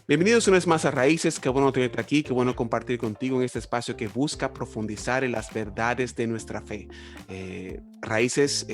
Bienvenidos una vez más a Raíces, qué bueno tenerte aquí, qué bueno compartir contigo en este espacio que busca profundizar en las verdades de nuestra fe. Raíces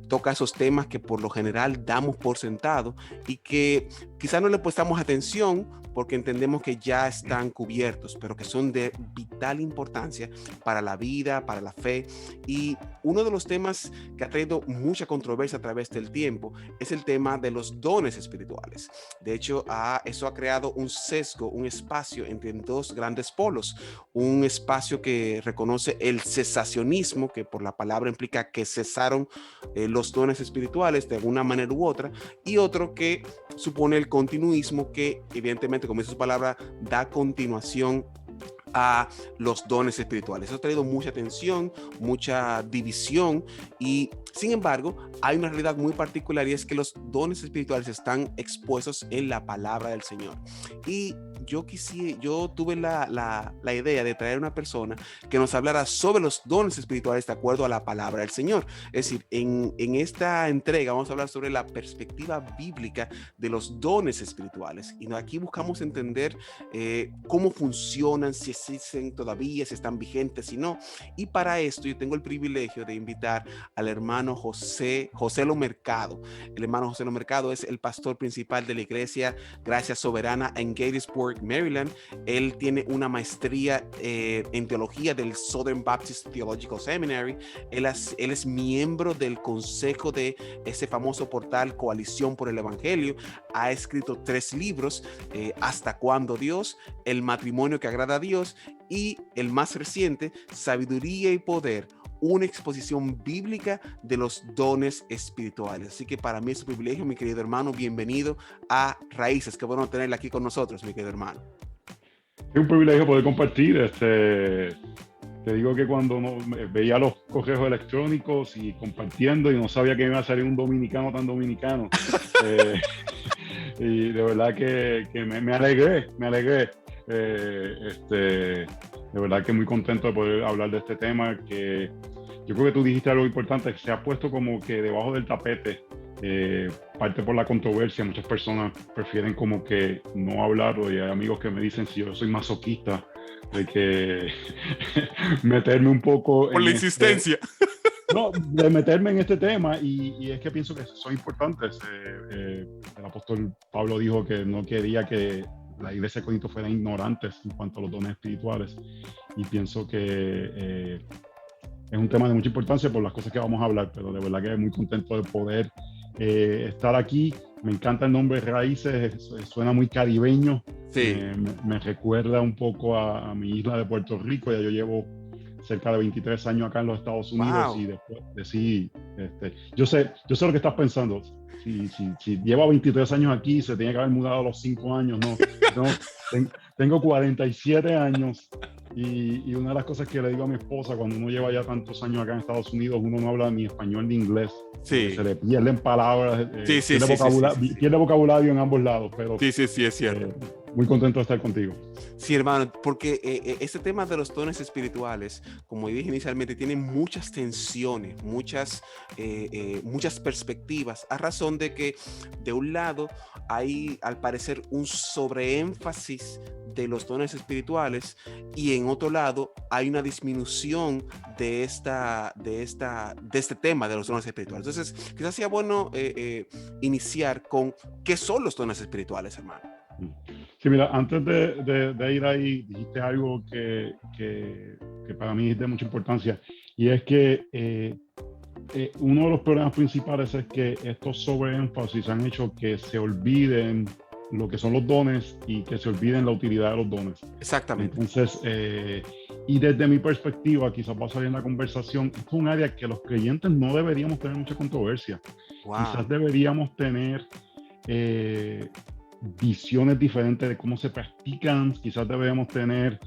toca esos temas que por lo general damos por sentado y que quizás no le prestamos atención porque entendemos que ya están cubiertos, pero que son de vital importancia para la vida, para la fe. Y uno de los temas que ha traído mucha controversia a través del tiempo es el tema de los dones espirituales. De hecho, eso ha creado un sesgo, un espacio entre dos grandes polos, un espacio que reconoce el cesacionismo, que por la palabra implica que cesaron los dones espirituales de alguna manera u otra, y otro que supone el continuismo, que evidentemente, como dice su palabra, da continuación a los dones espirituales. Eso ha traído mucha tensión, mucha división y sin embargo hay una realidad muy particular y es que los dones espirituales están expuestos en la palabra del Señor. Y yo tuve la idea de traer una persona que nos hablara sobre los dones espirituales de acuerdo a la palabra del Señor. Es decir, en esta entrega vamos a hablar sobre la perspectiva bíblica de los dones espirituales. Y aquí buscamos entender cómo funcionan, si existen todavía, si están vigentes, si no. Y para esto yo tengo el privilegio de invitar al hermano José Lo Mercado. El hermano José Lo Mercado es el pastor principal de la iglesia Gracia Soberana en Gettysburg, Maryland. Él tiene una maestría en teología del Southern Baptist Theological Seminary. Él es miembro del consejo de ese famoso portal Coalición por el Evangelio. Ha escrito 3 libros, Hasta cuándo Dios, El matrimonio que agrada a Dios y el más reciente, Sabiduría y Poder, una exposición bíblica de los dones espirituales. Así que para mí es un privilegio, mi querido hermano. Bienvenido a Raíces. Qué bueno tenerla aquí con nosotros, mi querido hermano. Es un privilegio poder compartir. Te digo que cuando veía los correos electrónicos y compartiendo y no sabía que iba a salir un dominicano tan dominicano, y de verdad que me alegré. De verdad que muy contento de poder hablar de este tema, que yo creo que tú dijiste algo importante, que se ha puesto como que debajo del tapete, parte por la controversia. Muchas personas prefieren como que no hablarlo y hay amigos que me dicen si yo soy masoquista, de que meterme un poco por la insistencia. No, de meterme en este tema y es que pienso que son importantes. El apóstol Pablo dijo que no quería que la iglesia de Corinto fuera ignorantes en cuanto a los dones espirituales y pienso que es un tema de mucha importancia por las cosas que vamos a hablar, pero de verdad que muy contento de poder estar aquí. Me encanta el nombre Raíces, suena muy caribeño. Sí. Me recuerda un poco a mi isla de Puerto Rico. Ya yo llevo cerca de 23 años acá en los Estados Unidos. Wow. Y después yo sé lo que estás pensando. Si lleva 23 años aquí, se tenía que haber mudado a los 5 años. Tengo 47 años y una de las cosas que le digo a mi esposa, cuando uno lleva ya tantos años acá en Estados Unidos, uno no habla ni español ni inglés. Sí. Se le pierden palabras, pierde vocabulario en ambos lados, pero sí, es cierto. Muy contento de estar contigo. Sí, hermano, porque este tema de los dones espirituales, como dije inicialmente, tiene muchas tensiones, muchas perspectivas, a razón de que de un lado hay al parecer un sobreénfasis de los dones espirituales y en otro lado hay una disminución de este tema de los dones espirituales. Entonces, quizás sea bueno iniciar con qué son los dones espirituales, hermano. Sí, mira, antes de ir ahí, dijiste algo que para mí es de mucha importancia, y es que uno de los problemas principales es que estos sobreénfasis han hecho que se olviden lo que son los dones y que se olviden la utilidad de los dones. Exactamente. Entonces, y desde mi perspectiva, quizás va a salir en la conversación, es un área que los creyentes no deberíamos tener mucha controversia. Wow. Quizás deberíamos tener visiones diferentes de cómo se practican, quizás deberíamos tener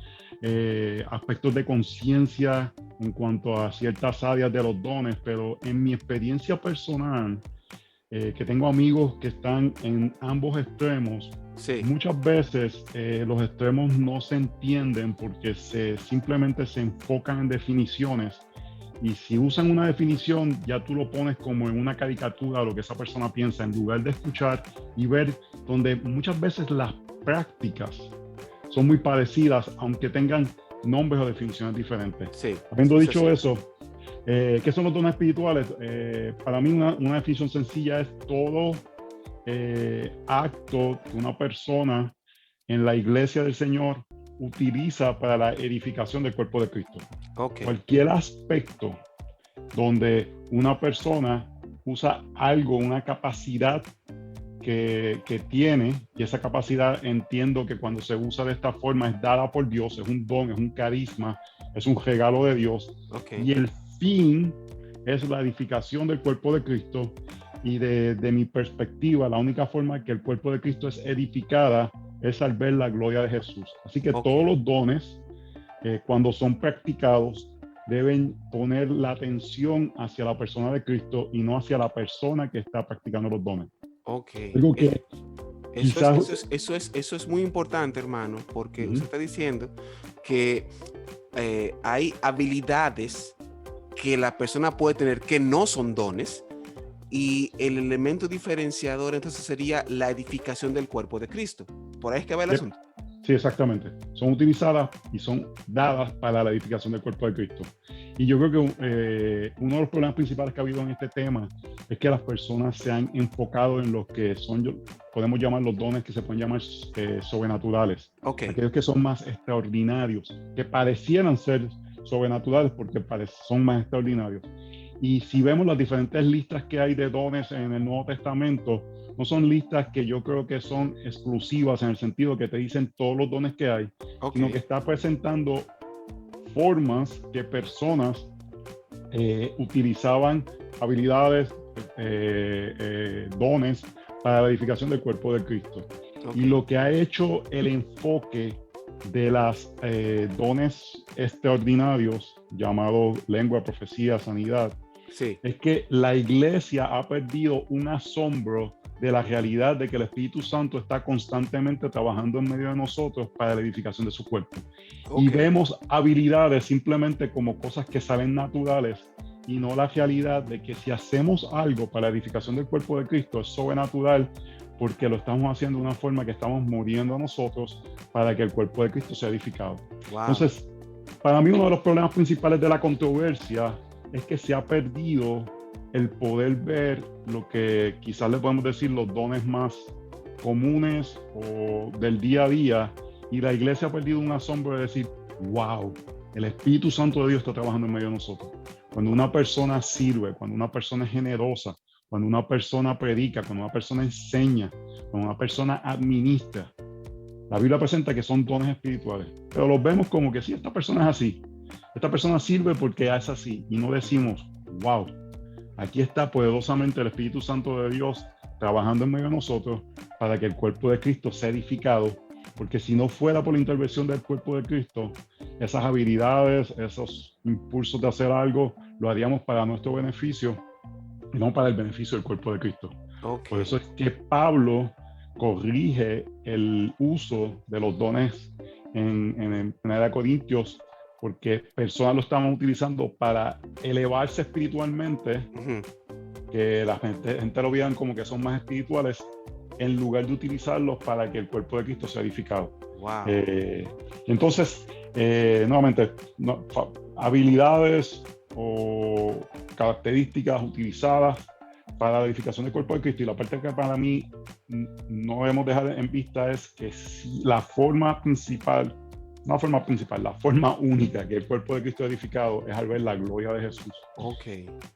aspectos de conciencia en cuanto a ciertas áreas de los dones, pero en mi experiencia personal, que tengo amigos que están en ambos extremos, Sí. Muchas veces los extremos no se entienden porque simplemente se enfocan en definiciones, y si usan una definición ya tú lo pones como en una caricatura lo que esa persona piensa, en lugar de escuchar y ver, donde muchas veces las prácticas son muy parecidas aunque tengan nombres o definiciones diferentes. Sí. Habiendo dicho eso, ¿qué son los dones espirituales? Para mí una definición sencilla es todo acto que una persona en la iglesia del Señor utiliza para la edificación del cuerpo de Cristo. Ok. Cualquier aspecto donde una persona usa algo, una capacidad que tiene, y esa capacidad entiendo que cuando se usa de esta forma es dada por Dios, es un don, es un carisma, es un regalo de Dios. Ok. Y el fin es la edificación del cuerpo de Cristo. Y de mi perspectiva, la única forma que el cuerpo de Cristo es edificada es al ver la gloria de Jesús. Así que Ok. todos los dones, cuando son practicados, deben poner la atención hacia la persona de Cristo y no hacia la persona que está practicando los dones. Ok. Algo que Eso es muy importante, hermano, porque Ujú. usted está diciendo que hay habilidades que la persona puede tener que no son dones, y el elemento diferenciador entonces sería la edificación del cuerpo de Cristo. Por ahí es que va el Yep. asunto. Sí, exactamente. Son utilizadas y son dadas para la edificación del cuerpo de Cristo. Y yo creo que uno de los problemas principales que ha habido en este tema es que las personas se han enfocado en los que son, podemos llamar los dones que se pueden llamar sobrenaturales. Ok. Aquellos que son más extraordinarios, que parecieran ser sobrenaturales porque son más extraordinarios. Y si vemos las diferentes listas que hay de dones en el Nuevo Testamento, no son listas que yo creo que son exclusivas en el sentido que te dicen todos los dones que hay, Ok. sino que está presentando formas que personas utilizaban habilidades, dones para la edificación del cuerpo de Cristo. Ok. Y lo que ha hecho el enfoque de las dones extraordinarios, llamados lengua, profecía, sanidad, Sí. es que la iglesia ha perdido un asombro de la realidad de que el Espíritu Santo está constantemente trabajando en medio de nosotros para la edificación de su cuerpo. Ok. Y vemos habilidades simplemente como cosas que salen naturales, y no la realidad de que si hacemos algo para la edificación del cuerpo de Cristo es sobrenatural, porque lo estamos haciendo de una forma que estamos muriendo a nosotros para que el cuerpo de Cristo sea edificado. Wow. Entonces, para mí uno de los problemas principales de la controversia es que se ha perdido el poder ver lo que quizás le podemos decir los dones más comunes o del día a día, y la iglesia ha perdido un asombro de decir, wow, el Espíritu Santo de Dios está trabajando en medio de nosotros. Cuando una persona sirve, cuando una persona es generosa, cuando una persona predica, cuando una persona enseña, cuando una persona administra, la Biblia presenta que son dones espirituales, pero los vemos como que sí, esta persona es así, esta persona sirve porque es así, y no decimos, wow, aquí está poderosamente el Espíritu Santo de Dios trabajando en medio de nosotros para que el cuerpo de Cristo sea edificado, porque si no fuera por la intervención del cuerpo de Cristo, esas habilidades, esos impulsos de hacer algo, lo haríamos para nuestro beneficio y no para el beneficio del cuerpo de Cristo. Ok. Por eso es que Pablo corrige el uso de los dones en la Corintios, porque personas lo estaban utilizando para elevarse espiritualmente, Ujú. que la gente lo vean como que son más espirituales, en lugar de utilizarlos para que el cuerpo de Cristo sea edificado. Wow. Entonces, nuevamente, habilidades o características utilizadas para la edificación del cuerpo de Cristo, y la parte que para mí no debemos dejar en vista es que si la forma principal, la forma única que el cuerpo de Cristo es edificado es al ver la gloria de Jesús. Ok.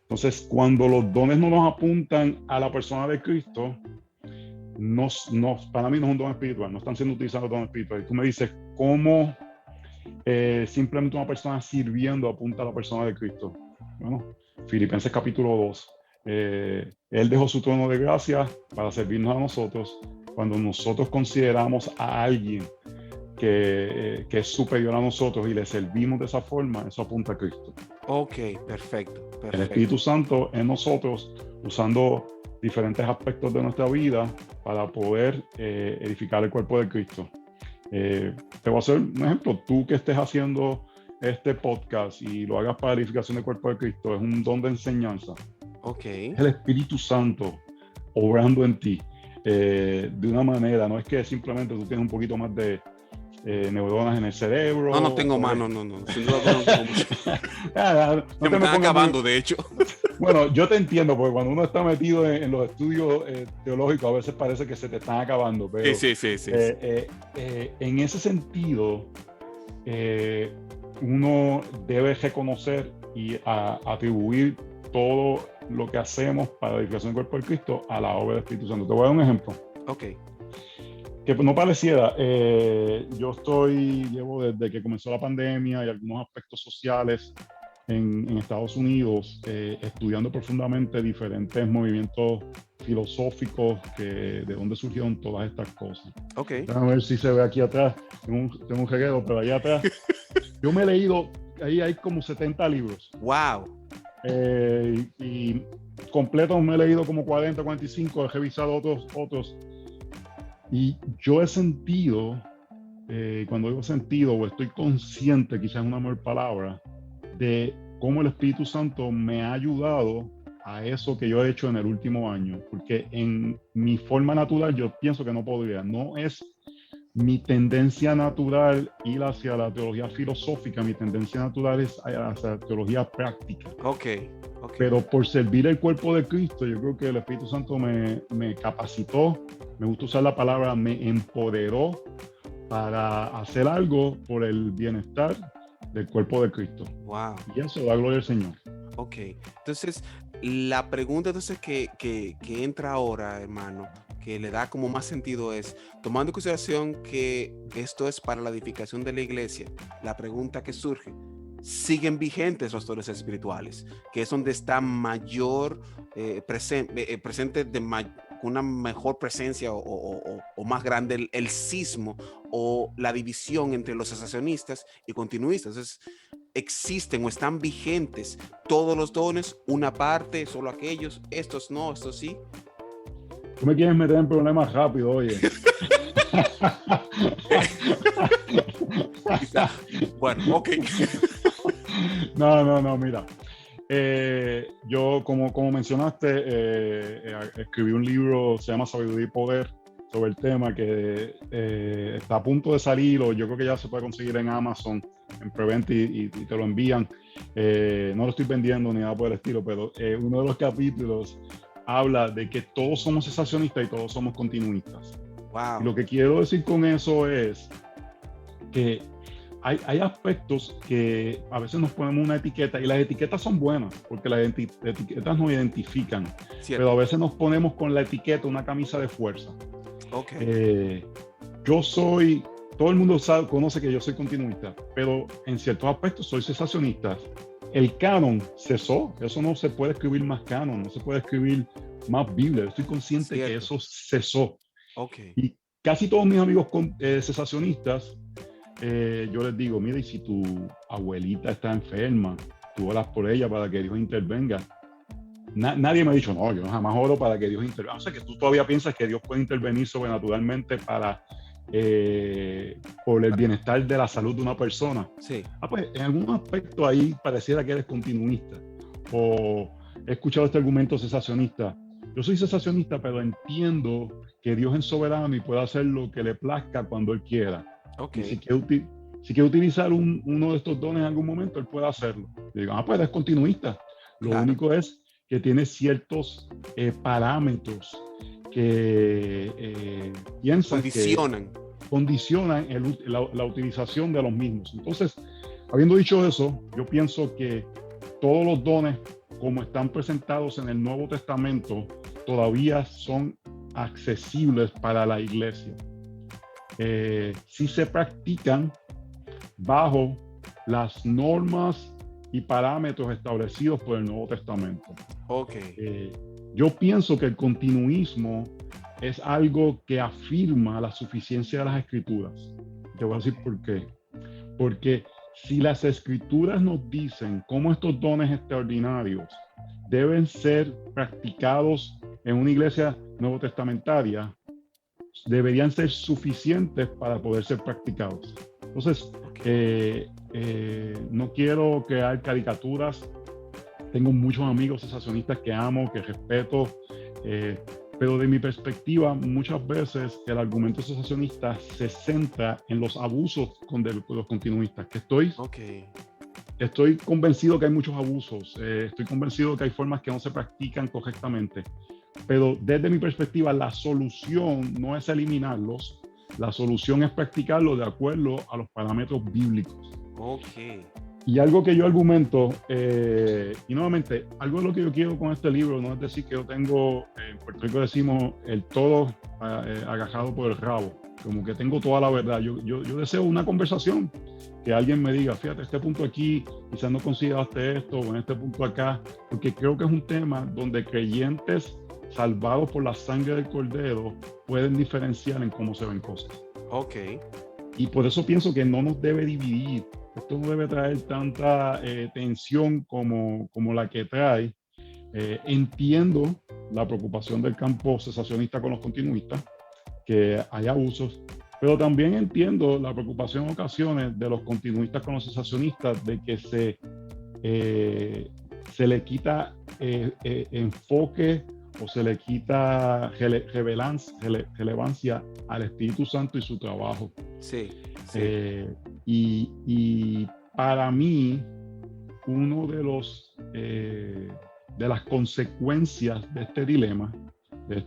Entonces, cuando los dones no nos apuntan a la persona de Cristo, para mí no es un don espiritual, no están siendo utilizados dones espirituales. Y tú me dices, ¿cómo simplemente una persona sirviendo apunta a la persona de Cristo? Bueno, Filipenses capítulo 2. Él dejó su trono de gracia para servirnos a nosotros. Cuando nosotros consideramos a alguien que es superior a nosotros y le servimos de esa forma, eso apunta a Cristo. Ok, perfecto. El Espíritu Santo en nosotros, usando diferentes aspectos de nuestra vida para poder edificar el cuerpo de Cristo. Te voy a hacer un ejemplo. Tú que estés haciendo este podcast y lo hagas para edificación del cuerpo de Cristo, es un don de enseñanza. Ok. Es el Espíritu Santo obrando en ti de una manera, no es que simplemente tú tienes un poquito más de neuronas en el cerebro. No tengo más, no. Sin duda no tengo mucho. Se me están acabando, de hecho. Bueno, yo te entiendo, porque cuando uno está metido en los estudios teológicos, a veces parece que se te están acabando. Pero, Sí. en ese sentido, uno debe reconocer y atribuir todo lo que hacemos para la edificación del cuerpo de Cristo a la obra del Espíritu Santo. Te voy a dar un ejemplo. Ok. Que no pareciera, llevo desde que comenzó la pandemia y algunos aspectos sociales en Estados Unidos, estudiando profundamente diferentes movimientos filosóficos, de dónde surgieron todas estas cosas. Okay. Déjame ver si se ve aquí atrás, tengo un reguero, pero allá atrás, yo me he leído, ahí hay como 70 libros. ¡Wow! Y completos me he leído como 40, 45, he revisado otros. Y yo he sentido, cuando digo sentido, o estoy consciente, quizás es una mejor palabra, de cómo el Espíritu Santo me ha ayudado a eso que yo he hecho en el último año. Porque en mi forma natural yo pienso que no podría. No es mi tendencia natural ir hacia la teología filosófica, mi tendencia natural es hacia la teología práctica. Okay. Pero por servir el cuerpo de Cristo, yo creo que el Espíritu Santo me capacitó, me gusta usar la palabra, me empoderó para hacer algo por el bienestar del cuerpo de Cristo. Wow. Y eso da gloria al Señor. Ok, entonces la pregunta entonces que entra ahora, hermano, que le da como más sentido es, tomando en consideración que esto es para la edificación de la iglesia, la pregunta que surge, ¿siguen vigentes los dones espirituales? Que es donde está mayor presente una mejor presencia o más grande el cismo o la división entre los cesacionistas y continuistas. Entonces, ¿existen o están vigentes todos los dones? Una parte, solo aquellos, estos no, estos sí. Tú me quieres meter en problemas rápido, oye. Bueno, ok. No, mira. Yo, como mencionaste, escribí un libro, se llama Sabiduría y Poder, sobre el tema, que está a punto de salir, o yo creo que ya se puede conseguir en Amazon, en preventa, y te lo envían. No lo estoy vendiendo ni nada por el estilo, pero uno de los capítulos habla de que todos somos cesacionistas y todos somos continuistas. Wow. Y lo que quiero decir con eso es que hay aspectos que a veces nos ponemos una etiqueta, y las etiquetas son buenas porque las etiquetas nos identifican. Cierto. Pero a veces nos ponemos con la etiqueta una camisa de fuerza. Okay. Todo el mundo conoce que yo soy continuista, pero en ciertos aspectos soy cesacionista. El canon cesó, eso no se puede escribir más canon, no se puede escribir más Biblia. Estoy consciente que eso cesó. Okay. Y casi todos mis amigos cesacionistas, yo les digo, mira, y si tu abuelita está enferma, tú oras por ella para que Dios intervenga. Nadie me ha dicho, no, yo jamás oro para que Dios intervenga. O sea, que tú todavía piensas que Dios puede intervenir sobrenaturalmente por el bienestar de la salud de una persona. Sí. Pues en algún aspecto ahí pareciera que eres continuista. O he escuchado este argumento cesacionista. Yo soy cesacionista, pero entiendo que Dios es soberano y puede hacer lo que le plazca cuando Él quiera. Okay. Y si quiere utilizar uno de estos dones en algún momento, Él puede hacerlo. Y digo, pues eres continuista. Lo único es que tiene ciertos parámetros que condicionan la utilización de los mismos. Entonces, habiendo dicho eso, yo pienso que todos los dones, como están presentados en el Nuevo Testamento, todavía son accesibles para la iglesia. Si se practican bajo las normas y parámetros establecidos por el Nuevo Testamento. Okay. Yo pienso que el continuismo es algo que afirma la suficiencia de las Escrituras. Te voy a decir por qué. Porque si las Escrituras nos dicen cómo estos dones extraordinarios deben ser practicados en una iglesia nuevo testamentaria deberían ser suficientes para poder ser practicados. Entonces, no quiero crear caricaturas. Tengo muchos amigos cesacionistas que amo, que respeto, pero de mi perspectiva, muchas veces el argumento cesacionista se centra en los abusos de los continuistas, que estoy convencido que hay muchos abusos, estoy convencido que hay formas que no se practican correctamente, pero desde mi perspectiva la solución no es eliminarlos, la solución es practicarlo de acuerdo a los parámetros bíblicos. Y algo que yo argumento, y nuevamente, algo de lo que yo quiero con este libro no es decir que yo tengo, en Puerto Rico decimos, el todo agajado por el rabo, como que tengo toda la verdad. Yo deseo una conversación, que alguien me diga, fíjate, este punto aquí, quizás no consideraste esto, o en este punto acá, porque creo que es un tema donde creyentes salvados por la sangre del Cordero pueden diferenciar en cómo se ven cosas. Y por eso pienso que no nos debe dividir. Esto no debe traer tanta tensión como la que trae. Entiendo la preocupación del campo cesacionista con los continuistas, que hay abusos, pero también entiendo la preocupación en ocasiones de los continuistas con los cesacionistas de que se le quita enfoque o se le quita relevancia al Espíritu Santo y su trabajo. Y para mí, uno de las consecuencias de este dilema, de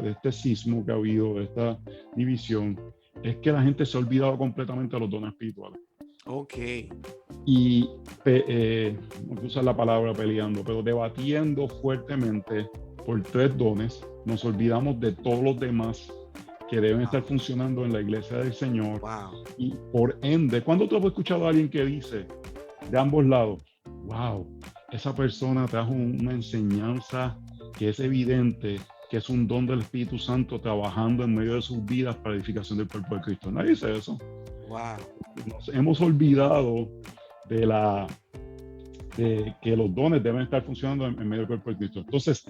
este sismo que ha habido, de esta división, es que la gente se ha olvidado completamente de los dones espirituales. Y no quiero usar la palabra peleando, pero debatiendo fuertemente por 3 dones, nos olvidamos de todos los demás que deben estar funcionando en la iglesia del Señor. Y por ende, ¿cuándo tú has escuchado a alguien que dice de ambos lados, wow, esa persona trajo una enseñanza que es evidente, que es un don del Espíritu Santo trabajando en medio de sus vidas para la edificación del cuerpo de Cristo? Nadie dice eso. Nos hemos olvidado de que los dones deben estar funcionando en medio del cuerpo de Cristo. Entonces,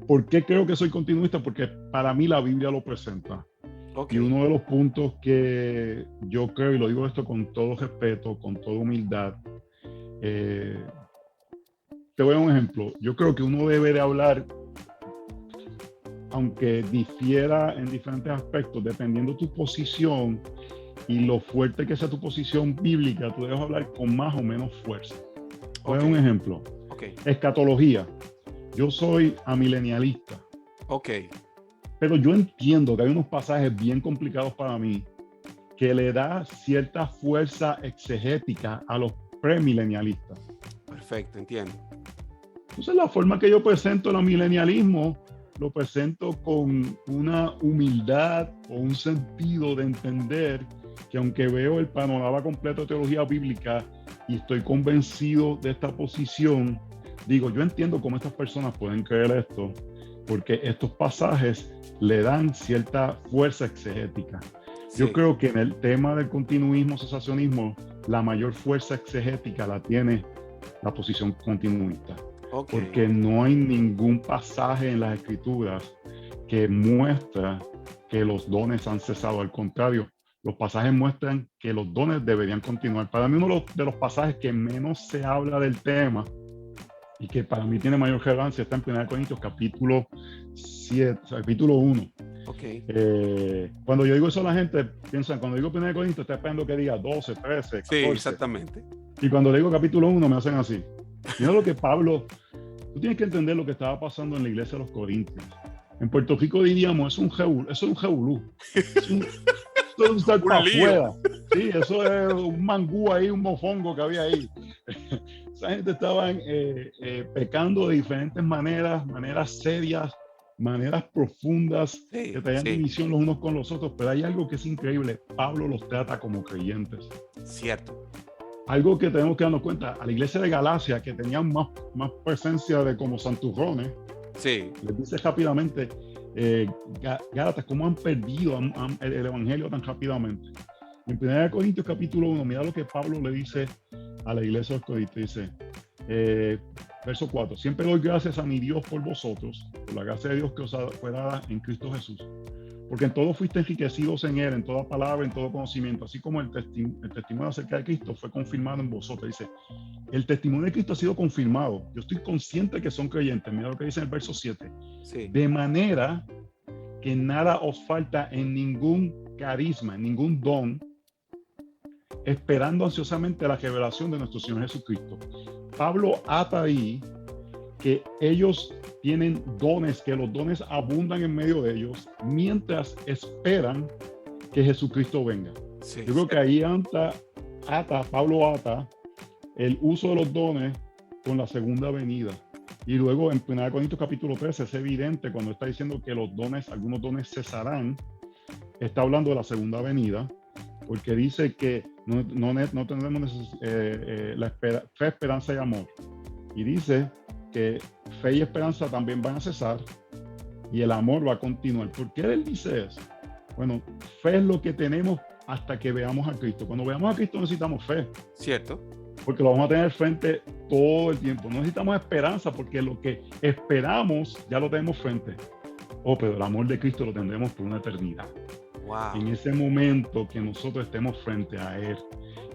¿por qué creo que soy continuista? Porque para mí la Biblia lo presenta. Y uno de los puntos que yo creo, y lo digo esto con todo respeto, con toda humildad, te voy a dar un ejemplo. Yo creo que uno debe de hablar, aunque difiera en diferentes aspectos, dependiendo de tu posición y lo fuerte que sea tu posición bíblica, tú debes hablar con más o menos fuerza. Voy a dar un ejemplo. Escatología. Yo soy amilenialista. Pero yo entiendo que hay unos pasajes bien complicados para mí que le da cierta fuerza exegética a los premilenialistas. Perfecto, entiendo. Entonces, la forma que yo presento el amilenialismo, lo presento con una humildad o un sentido de entender que aunque veo el panorama completo de teología bíblica y estoy convencido de esta posición, digo, yo entiendo cómo estas personas pueden creer esto, porque estos pasajes le dan cierta fuerza exegética. Yo creo que en el tema del continuismo, cesacionismo, la mayor fuerza exegética la tiene la posición continuista. Porque no hay ningún pasaje en las Escrituras que muestra que los dones han cesado. Al contrario, los pasajes muestran que los dones deberían continuar. Para mí, uno de los pasajes que menos se habla del tema y que para mí tiene mayor relevancia está en 1 Corintios capítulo 1. Cuando yo digo eso, la gente piensa, cuando digo 1 Corintios, está esperando que diga 12, 13, 14. Sí, exactamente. Y cuando le digo capítulo 1, me hacen así. Mira lo que Pablo, tú tienes que entender lo que estaba pasando en la iglesia de los Corintios. En Puerto Rico diríamos, eso es un revolú. Eso es un estar para afuera. Sí, eso es un mangú ahí, un mofongo que había ahí. Esa gente estaba pecando de diferentes maneras serias, maneras profundas, que traían división los unos con los otros, pero hay algo que es increíble. Pablo los trata como creyentes. Cierto. Algo que tenemos que darnos cuenta, a la iglesia de Galacia, que tenían más presencia de como santurrones, les dice rápidamente, Gálatas, ¿cómo han perdido el evangelio tan rápidamente? En 1 Corintios capítulo 1, mira lo que Pablo le dice a la iglesia de los Corintios, dice, Verso 4. Siempre doy gracias a mi Dios por vosotros, por la gracia de Dios que os fue dada en Cristo Jesús. Porque en todo fuiste enriquecidos en Él, en toda palabra, en todo conocimiento, así como el testimonio acerca de Cristo fue confirmado en vosotros. Dice, el testimonio de Cristo ha sido confirmado. Yo estoy consciente que son creyentes. Mira lo que dice en el verso 7. Sí. De manera que nada os falta en ningún carisma, en ningún don, esperando ansiosamente la revelación de nuestro Señor Jesucristo. Pablo ata ahí que ellos tienen dones, que los dones abundan en medio de ellos, mientras esperan que Jesucristo venga. Sí. Yo creo que ahí Pablo ata el uso de los dones con la segunda venida. Y luego en 1 Corintios capítulo 13 es evidente cuando está diciendo que los dones, algunos dones cesarán, está hablando de la segunda venida, porque dice que no tendremos fe, esperanza y amor. Y dice que fe y esperanza también van a cesar y el amor va a continuar. ¿Por qué él dice eso? Bueno, fe es lo que tenemos hasta que veamos a Cristo. Cuando veamos a Cristo necesitamos fe. Cierto. Porque lo vamos a tener frente todo el tiempo. No necesitamos esperanza porque lo que esperamos ya lo tenemos frente. Oh, pero el amor de Cristo lo tendremos por una eternidad. Wow. En ese momento que nosotros estemos frente a Él.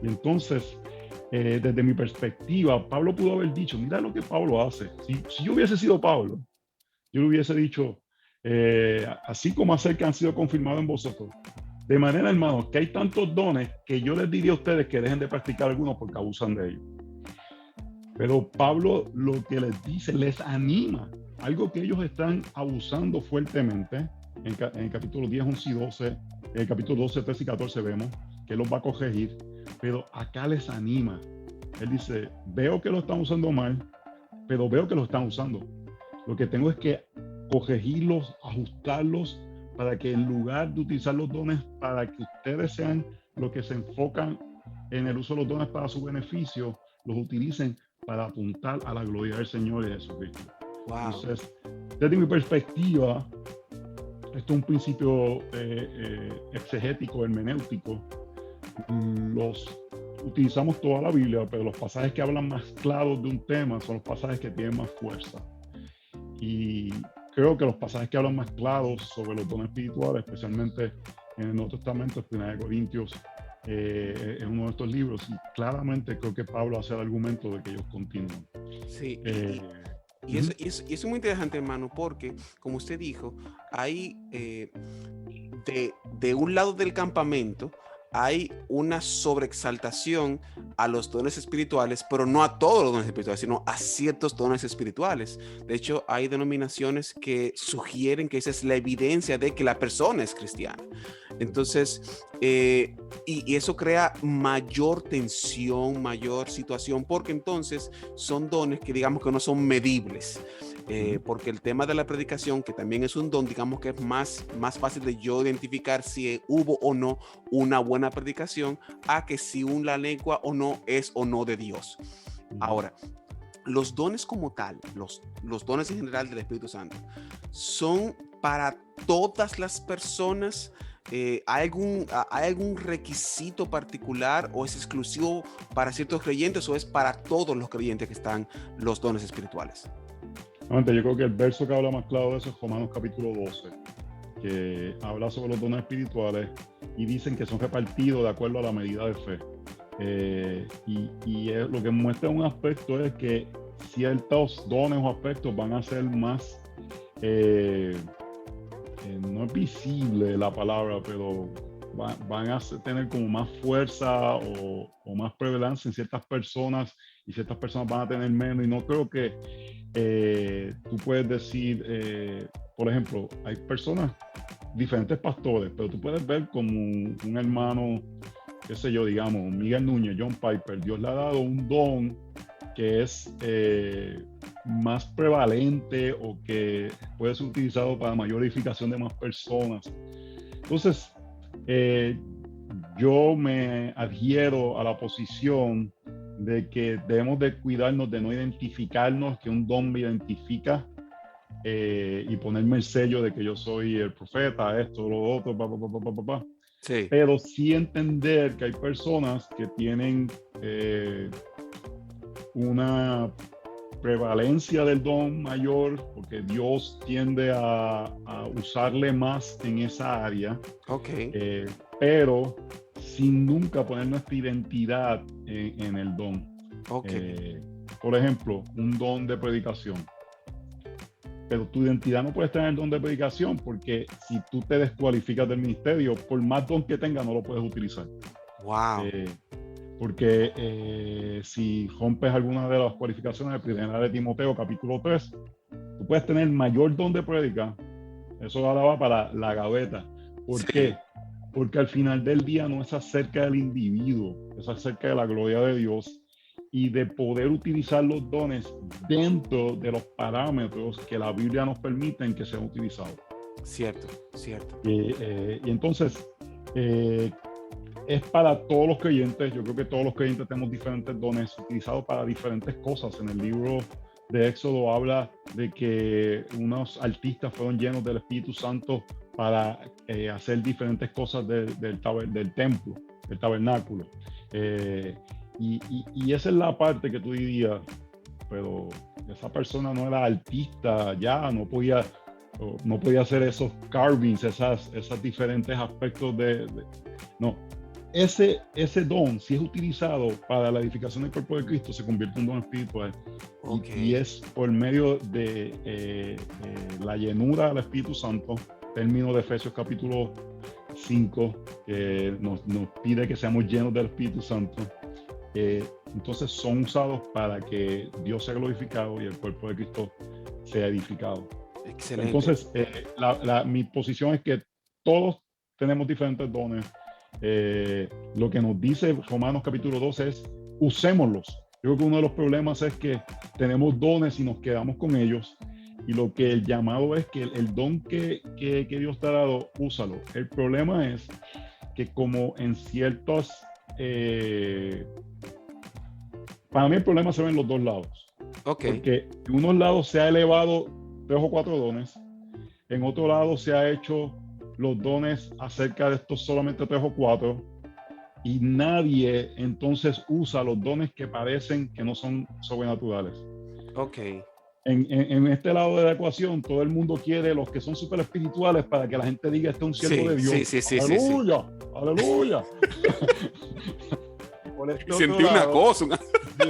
Y entonces, desde mi perspectiva, Pablo pudo haber dicho, mira lo que Pablo hace. Si yo hubiese sido Pablo, yo le hubiese dicho, así como hacer que han sido confirmados en vosotros. De manera, hermanos, que hay tantos dones que yo les diría a ustedes que dejen de practicar algunos porque abusan de ellos. Pero Pablo lo que les dice, les anima. Algo que ellos están abusando fuertemente. En el capítulo 10, 11 y 12, en el capítulo 12, 13 y 14 vemos que él los va a corregir, pero acá les anima. Él dice, veo que lo están usando mal, pero veo que lo están usando. Lo que tengo es que corregirlos, ajustarlos, para que en lugar de utilizar los dones para que ustedes sean los que se enfocan en el uso de los dones para su beneficio, los utilicen para apuntar a la gloria del Señor y de Jesucristo. Wow. Entonces, desde mi perspectiva, esto es un principio exegético, hermenéutico. Los utilizamos toda la Biblia, pero los pasajes que hablan más claros de un tema son los pasajes que tienen más fuerza. Y creo que los pasajes que hablan más claros sobre los dones espirituales, especialmente en el Nuevo Testamento, 1 Corintios, es uno de estos libros. Y claramente creo que Pablo hace el argumento de que ellos continúan. Sí. Y eso es muy interesante, hermano, porque, como usted dijo, hay de un lado del campamento hay una sobreexaltación a los dones espirituales, pero no a todos los dones espirituales, sino a ciertos dones espirituales. De hecho, hay denominaciones que sugieren que esa es la evidencia de que la persona es cristiana. Entonces, y eso crea mayor tensión, mayor situación, porque entonces son dones que digamos que no son medibles. Porque el tema de la predicación, que también es un don, digamos que es más fácil de yo identificar si hubo o no una buena predicación, a que si la lengua o no es o no de Dios. Ahora, los dones como tal, los dones en general del Espíritu Santo, son para todas las personas. ¿Hay algún requisito particular o es exclusivo para ciertos creyentes o es para todos los creyentes que están los dones espirituales? Yo creo que el verso que habla más claro de eso es Romanos capítulo 12, que habla sobre los dones espirituales y dicen que son repartidos de acuerdo a la medida de fe. Lo que muestra un aspecto es que ciertos dones o aspectos van a ser más, no es visible la palabra, pero van a tener como más fuerza o más prevalencia en ciertas personas y ciertas personas van a tener menos. Y no creo que tú puedes decir, por ejemplo, hay personas, diferentes pastores, pero tú puedes ver como un hermano, qué sé yo, digamos, Miguel Núñez, John Piper, Dios le ha dado un don que es más prevalente o que puede ser utilizado para mayor edificación de más personas. Entonces, yo me adhiero a la posición de que debemos de cuidarnos de no identificarnos, que un don me identifica y ponerme el sello de que yo soy el profeta, esto, lo otro, Sí. Pero sí entender que hay personas que tienen una prevalencia del don mayor, porque Dios tiende a usarle más en esa área, Ok, pero sin nunca poner nuestra identidad en el don. ok. Por ejemplo, un don de predicación. Pero tu identidad no puede estar en el don de predicación, porque si tú te descualificas del ministerio, por más don que tengas, no lo puedes utilizar. Wow. Porque si rompes alguna de las cualificaciones de 1 de Timoteo, capítulo 3, tú puedes tener mayor don de prédica, eso ahora va para la gaveta. ¿Por Sí, qué? Porque al final del día no es acerca del individuo, es acerca de la gloria de Dios y de poder utilizar los dones dentro de los parámetros que la Biblia nos permite que sean utilizados. cierto, cierto. Y entonces, es para todos los creyentes. Yo creo que todos los creyentes tenemos diferentes dones utilizados para diferentes cosas. En el libro de Éxodo habla de que unos artistas fueron llenos del Espíritu Santo para hacer diferentes cosas del templo, del tabernáculo. Y esa es la parte que tú dirías, pero esa persona no era artista, ya no podía hacer esos carvings, esos diferentes aspectos no. Ese don, si es utilizado para la edificación del cuerpo de Cristo, se convierte en un don espiritual. Okay. Y es por medio de la llenura del Espíritu Santo, término de Efesios capítulo 5, que nos pide que seamos llenos del Espíritu Santo. Entonces son usados para que Dios sea glorificado y el cuerpo de Cristo sea edificado. Excelente. Entonces, mi posición es que todos tenemos diferentes dones. Lo que nos dice Romanos capítulo 12 es usémoslos. Yo creo que uno de los problemas es que tenemos dones y nos quedamos con ellos, y lo que el llamado es que el don que Dios te ha dado, úsalo. El problema es que como en ciertos para mí el problema se ve en los dos lados. Okay. Porque en unos lados se ha elevado 3 o 4 dones, en otro lado se ha hecho los dones acerca de estos solamente 3 o 4, y nadie entonces usa los dones que parecen que no son sobrenaturales. Okay. En este lado de la ecuación, todo el mundo quiere los que son súper espirituales para que la gente diga, este es un siervo de Dios. Sí. ¡Aleluya! ¡Aleluya! Sentí una cosa.